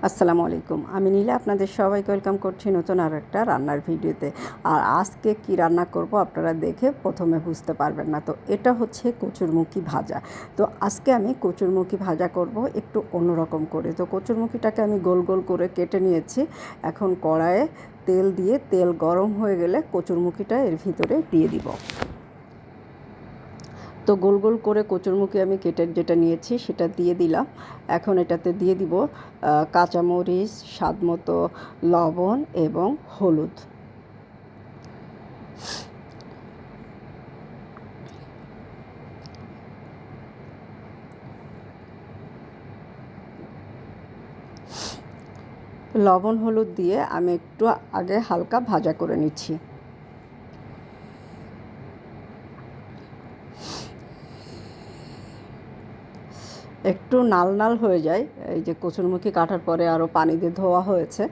আসসালামু আলাইকুম। আমি নীলা আপনাদের সবাইকে ওয়েলকাম করছি নতুন আর একটা রান্নার ভিডিওতে। আর আজকে কি রান্না করব আপনারা দেখে প্রথমে বুঝতে পারবেন না। তো এটা হচ্ছে কচুরমুখী ভাজা। তো আজকে আমি কচুরমুখী ভাজা করব একটু অন্যরকম করে। তো কচুরমুখীটাকে আমি গোল গোল করে কেটে নিয়েছি। এখন কড়াইয়ে তেল দিয়ে তেল গরম হয়ে গেলে কচুরমুখীটা এর ভিতরে দিয়ে দিব। তো গোল গোল করে কচুরমুখী আমি কেটে যেটা নিয়েছি সেটা দিয়ে দিলাম। এখন এটাতে দিয়ে দিব কাঁচামরিচ, স্বাদমতো লবণ এবং হলুদ। লবণ হলুদ দিয়ে আমি একটু আগে হালকা ভাজা করে নিচ্ছি। একটু নাল নাল হয়ে যায়, এই যে কচুরমুখী কাটার পরে আরও পানি দিয়ে ধোয়া হয়েছে।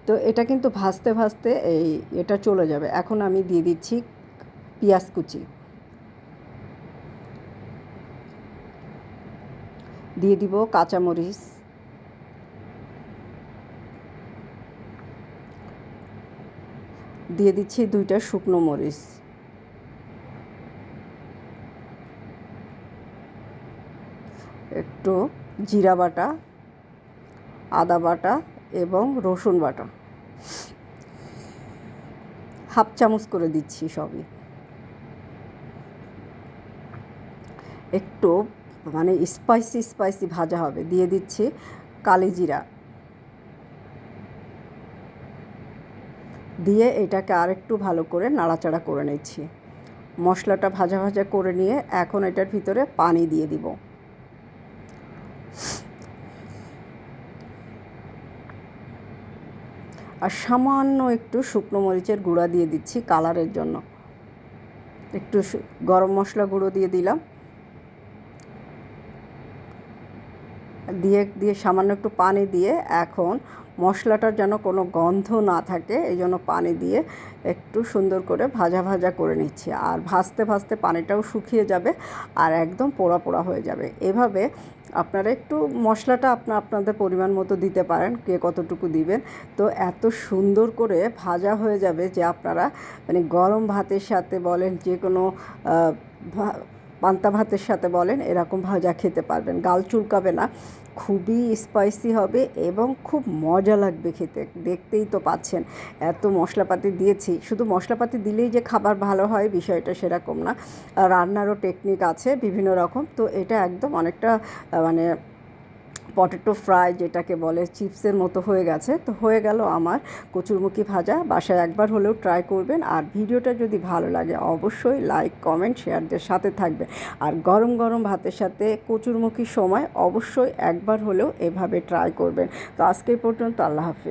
তো এটা কিন্তু ভাজতে ভাজতে এটা চলে যাবে। এখন আমি দিয়ে দিচ্ছি পেঁয়াজ কুচি, দিয়ে দিব কাঁচামরিচ, দিয়ে দিচ্ছি 2টা শুকনো মরিচ, একটু জিরা বাটা, আদা বাটা এবং রসুন বাটা, হাফ চামচ করে দিচ্ছি সবই। একটু স্পাইসি স্পাইসি ভাজা হবে। দিয়ে দিচ্ছি কালি জিরা, দিয়ে এটাকে আরেকটু ভালো করে নাড়াচাড়া করে নিচ্ছি। মশলাটা ভাজা ভাজা করে নিয়ে এখন এটার ভিতরে পানি দিয়ে দিব। আর সামান্য একটু শুকনো মরিচের গুঁড়া দিয়ে দিচ্ছি কালারের জন্য। একটু গরম মশলা গুঁড়ো দিয়ে দিলাম। দিয়ে সামান্য একটু পানি দিয়ে এখন মশলাটার যেন কোনো গন্ধ না থাকে এই জন্য পানি দিয়ে একটু সুন্দর করে ভাজা ভাজা করে নিচ্ছি। আর ভাজতে ভাজতে পানিটাও শুকিয়ে যাবে আর একদম পোড়া পোড়া হয়ে যাবে। এভাবে আপনারা একটু মশলাটা আপনাদের পরিমাণ মতো দিতে পারেন, কে কতটুকু দিবেন। তো এত সুন্দর করে ভাজা হয়ে যাবে যে আপনারা গরম ভাতের সাথে বলেন, যে কোনো পান্তা ভাতের সাথে বলেন, এরকম ভাজা খেতে পারবেন। গাল চুলকাবে না, খুবই স্পাইসি হবে এবং খুব মজা লাগবে খেতে। দেখতেই তো পাচ্ছেন এত মশলাপাতি দিয়েছি। শুধু মশলাপাতি দিলেই যে খাবার ভালো হয় বিষয়টা সেরকম না, রান্নারও টেকনিক আছে বিভিন্ন রকম। তো এটা একদম অনেকটা পটেটো ফ্রাই যেটাকে বলে, চিপসের মতো হয়ে গেছে। তো হয়ে গেল আমার কচুরমুখী ভাজা। বাসায় একবার হলেও ট্রাই করবেন। আর ভিডিওটা যদি ভালো লাগে অবশ্যই লাইক, কমেন্ট, শেয়ারদের সাথে থাকবে। আর গরম গরম ভাতের সাথে কচুরমুখীর সময় অবশ্যই একবার হলেও এভাবে ট্রাই করবেন। তো আজকে পর্যন্ত, আল্লাহ হাফেজ।